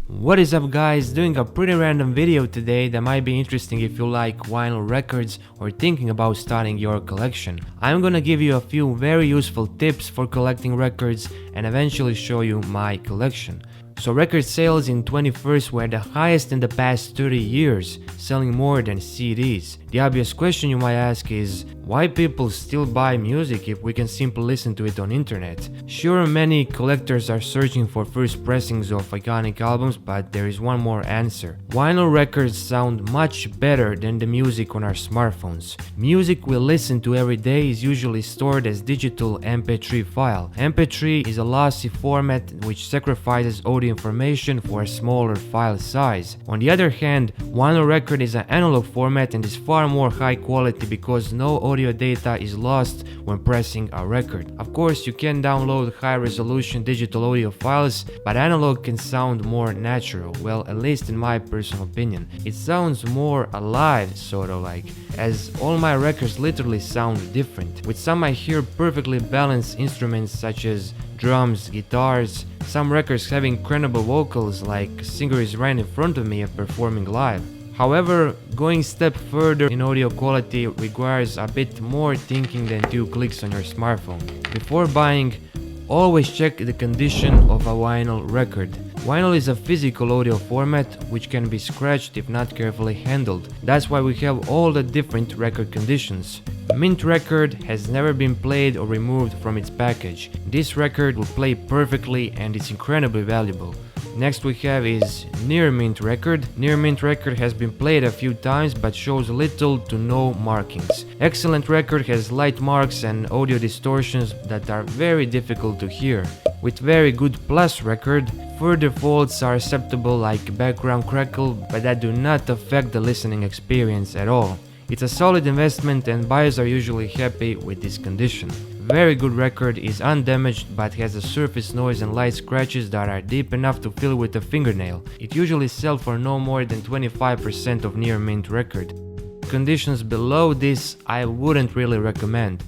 What is up guys, doing a pretty random video today that might be interesting if you like vinyl records or thinking about starting your collection. I'm gonna give you a few very useful tips for collecting records and eventually show you my collection. So record sales in 21st were the highest in the past 30 years, selling more than CDs. The obvious question you might ask is, why people still buy music if we can simply listen to it on internet? Sure, many collectors are searching for first pressings of iconic albums, but there is one more answer. Vinyl records sound much better than the music on our smartphones. Music we listen to every day is usually stored as digital MP3 file. MP3 is a lossy format which sacrifices audio information for a smaller file size. On the other hand, vinyl record is an analog format and is far more high quality because no audio data is lost when pressing a record. Of course, you can download high resolution digital audio files, but analog can sound more natural, well, at least in my personal opinion. It sounds more alive, sort of like, as all my records literally sound different. With some I hear perfectly balanced instruments such as drums, guitars, some records have incredible vocals like a singer is right in front of me and performing live. However, going a step further in audio quality requires a bit more thinking than 2 clicks on your smartphone. Before buying, always check the condition of a vinyl record. Vinyl is a physical audio format which can be scratched if not carefully handled. That's why we have all the different record conditions. A mint record has never been played or removed from its package. This record will play perfectly and it's incredibly valuable. Next we have is near mint record. Near mint record has been played a few times but shows little to no markings. Excellent record has light marks and audio distortions that are very difficult to hear. With very good plus record, further faults are acceptable like background crackle, but that do not affect the listening experience at all. It's a solid investment and buyers are usually happy with this condition. Very good record is undamaged but has a surface noise and light scratches that are deep enough to fill with a fingernail. It usually sells for no more than 25% of near mint record. Conditions below this I wouldn't really recommend.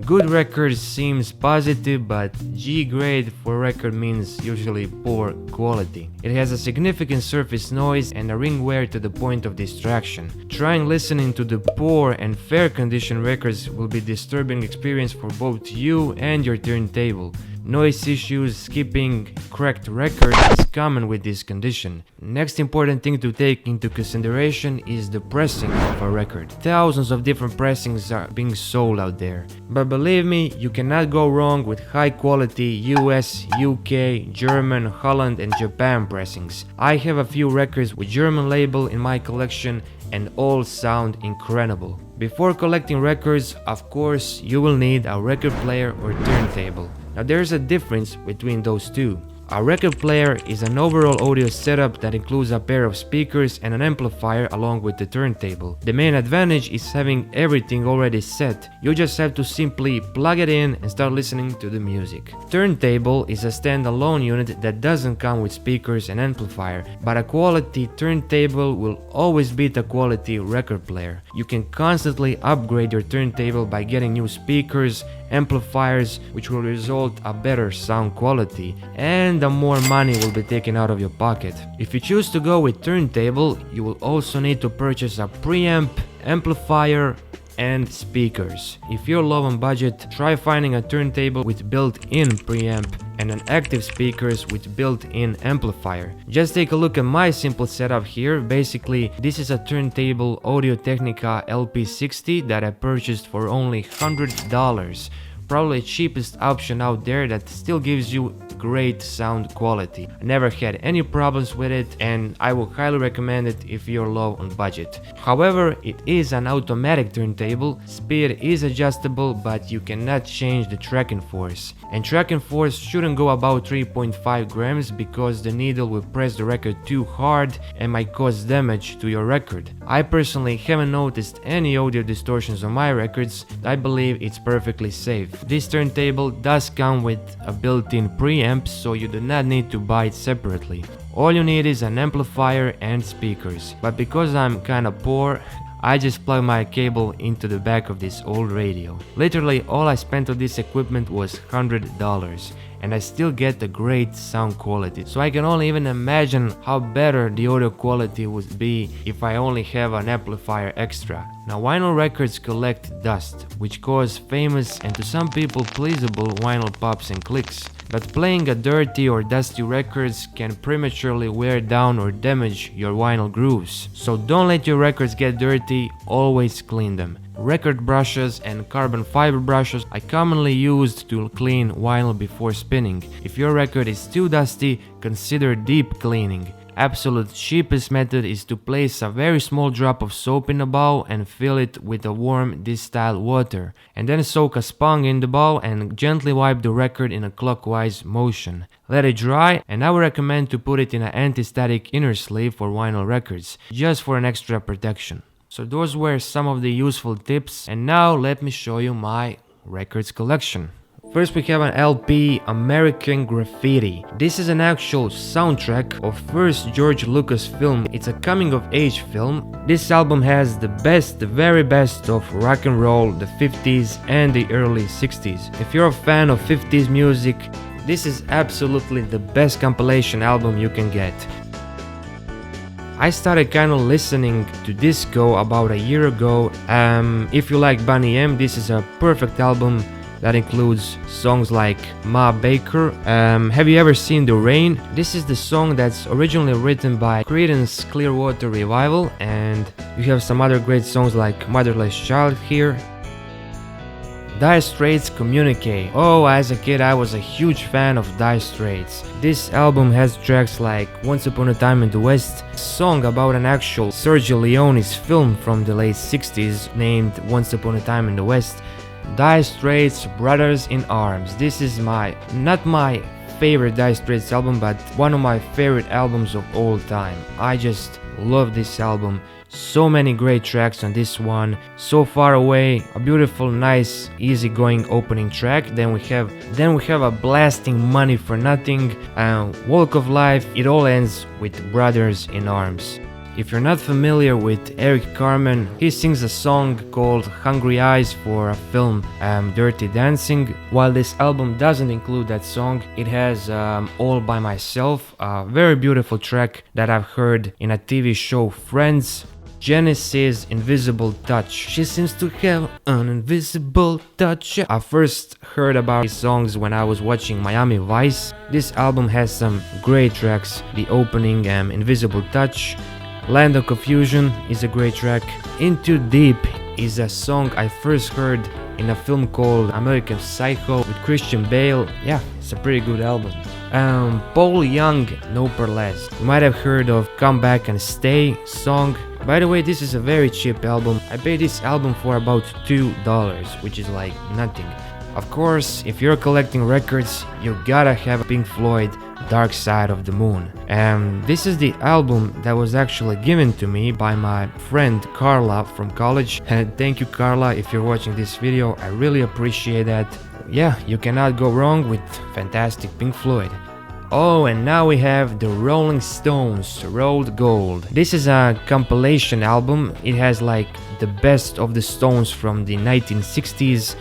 Good record seems positive, but G grade for record means usually poor quality. It has a significant surface noise and a ring wear to the point of distraction. Trying listening to the poor and fair condition records will be a disturbing experience for both you and your turntable. Noise issues, skipping, cracked records is common with this condition. Next important thing to take into consideration is the pressing of a record. Thousands of different pressings are being sold out there. But believe me, you cannot go wrong with high quality US, UK, German, Holland and Japan pressings. I have a few records with German label in my collection and all sound incredible. Before collecting records, of course, you will need a record player or turntable. Now there's a difference between those two. A record player is an overall audio setup that includes a pair of speakers and an amplifier along with the turntable. The main advantage is having everything already set. You just have to simply plug it in and start listening to the music. Turntable is a standalone unit that doesn't come with speakers and amplifier, but a quality turntable will always beat a quality record player. You can constantly upgrade your turntable by getting new speakers, amplifiers, which will result a better sound quality, and the more money will be taken out of your pocket. If you choose to go with turntable, you will also need to purchase a preamp, amplifier and speakers. If you're low on budget, try finding a turntable with built-in preamp and an active speakers with built-in amplifier. Just take a look at my simple setup here. Basically, this is a turntable Audio-Technica LP60 that I purchased for only $100. Probably cheapest option out there that still gives you great sound quality. I never had any problems with it and I would highly recommend it if you're low on budget. However, it is an automatic turntable, speed is adjustable but you cannot change the tracking force. And tracking force shouldn't go above 3.5 grams because the needle will press the record too hard and might cause damage to your record. I personally haven't noticed any audio distortions on my records. I believe it's perfectly safe. This turntable does come with a built-in preamp, so you do not need to buy it separately. All you need is an amplifier and speakers. But because I'm kinda poor, I just plugged my cable into the back of this old radio. Literally all I spent on this equipment was $100, and I still get a great sound quality. So I can only even imagine how better the audio quality would be if I only have an amplifier extra. Now vinyl records collect dust, which cause famous and to some people pleasable vinyl pops and clicks. But playing a dirty or dusty records can prematurely wear down or damage your vinyl grooves. So don't let your records get dirty, always clean them. Record brushes and carbon fiber brushes are commonly used to clean vinyl before spinning. If your record is too dusty, consider deep cleaning. Absolute cheapest method is to place a very small drop of soap in a bowl and fill it with a warm distilled water, and then soak a sponge in the bowl and gently wipe the record in a clockwise motion. Let it dry, and I would recommend to put it in an anti-static inner sleeve for vinyl records, just for an extra protection. So those were some of the useful tips, and now let me show you my records collection. First we have an LP, American Graffiti. This is an actual soundtrack of first George Lucas film. It's a coming of age film. This album has the best, the very best of rock and roll, the 50s and the early 60s. If you're a fan of 50s music, this is absolutely the best compilation album you can get. I started kind of listening to disco about a year ago. If you like Boney M, this is a perfect album that includes songs like Ma Baker. Have you ever seen The Rain? This is the song that's originally written by Creedence Clearwater Revival, and you have some other great songs like Motherless Child here. Dire Straits Communique. Oh, as a kid I was a huge fan of Dire Straits. This album has tracks like Once Upon a Time in the West, a song about an actual Sergio Leone's film from the late 60s named Once Upon a Time in the West. Dire Straits Brothers in Arms. This is not my favorite Dire Straits album, but one of my favorite albums of all time. I just love this album. So many great tracks on this one. So Far Away, a beautiful, nice, easygoing opening track. Then we have a blasting Money for Nothing, Walk of Life. It all ends with Brothers in Arms. If you're not familiar with Eric Carmen, he sings a song called Hungry Eyes for a film, Dirty Dancing. While this album doesn't include that song, it has All By Myself, a very beautiful track that I've heard in a TV show Friends. Genesis Invisible Touch. She seems to have an invisible touch. I first heard about these songs when I was watching Miami Vice. This album has some great tracks. The opening, Invisible Touch. Land of Confusion is a great track. Into Deep is a song I first heard in a film called American Psycho with Christian Bale. Yeah, it's a pretty good album. Paul Young, No Less. You might have heard of Come Back and Stay song. By the way, this is a very cheap album. I paid this album for about $2, which is like nothing. Of course, if you're collecting records, you gotta have Pink Floyd, Dark Side of the Moon. This is the album that was actually given to me by my friend Carla from college. And thank you, Carla, if you're watching this video. I really appreciate that. Yeah, you cannot go wrong with fantastic Pink Floyd. Oh, and now we have the Rolling Stones, Rolled Gold. This is a compilation album. It has like the best of the Stones from the 1960s.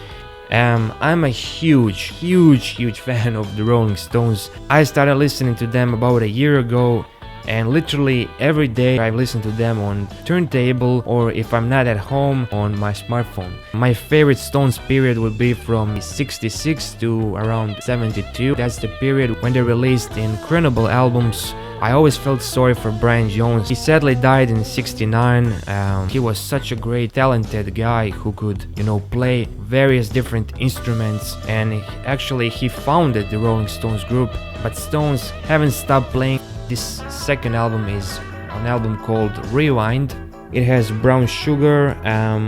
I'm a huge fan of the Rolling Stones. I started listening to them about a year ago, and literally every day I listen to them on turntable, or if I'm not at home, on my smartphone. My favorite Stones period would be from 66 to around 72. That's the period when they released incredible albums. I always felt sorry for Brian Jones. He sadly died in 69. He was such a great, talented guy who could, play various different instruments, and he founded the Rolling Stones group. But Stones haven't stopped playing. This second album is an album called Rewind. It has Brown Sugar,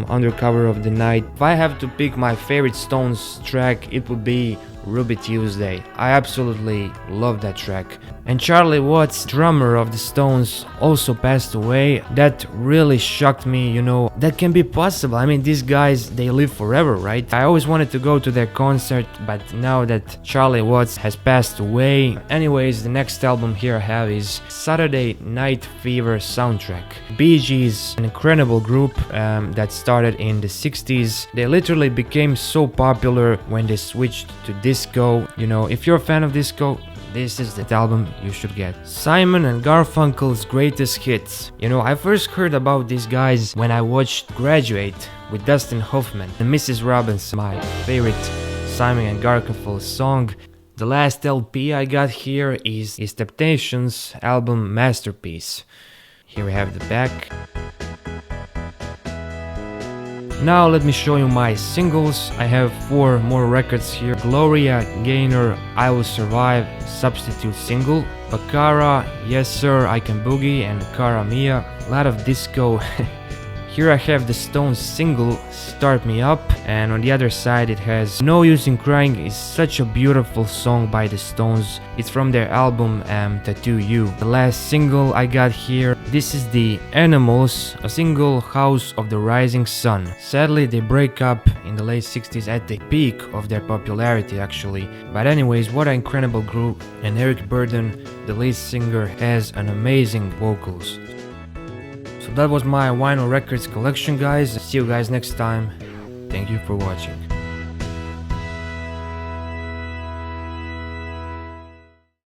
Undercover of the Night. If I have to pick my favorite Stones track, it would be Ruby Tuesday. I absolutely love that track. And Charlie Watts, drummer of the Stones, also passed away. That really shocked me, you know, that can be possible. I mean, these guys, they live forever, right? I always wanted to go to their concert, but now that Charlie Watts has passed away. Anyways, the next album here I have is Saturday Night Fever soundtrack. Bee Gees, an incredible group that started in the 60s. They literally became so popular when they switched to disco. You know, if you're a fan of disco, this is the album you should get. Simon and Garfunkel's greatest hits. You know, I first heard about these guys when I watched Graduate with Dustin Hoffman and Mrs. Robinson, my favorite Simon and Garfunkel song. The last LP I got here is Temptations' album Masterpiece. Here we have the back. Now let me show you my singles. I have 4 more records here. Gloria Gaynor, I Will Survive, substitute single. Baccara, Yes Sir, I Can Boogie, and Cara Mia. A lot of disco. Here I have the Stones single, Start Me Up, and on the other side it has No Use in Crying. Is such a beautiful song by the Stones. It's from their album Tattoo You. The last single I got here, this is the Animals, a single, House of the Rising Sun. Sadly they break up in the late 60s at the peak of their popularity actually. But anyways, what an incredible group, and Eric Burdon, the lead singer, has an amazing vocals. So that was my vinyl records collection, guys. See you guys next time. Thank you for watching.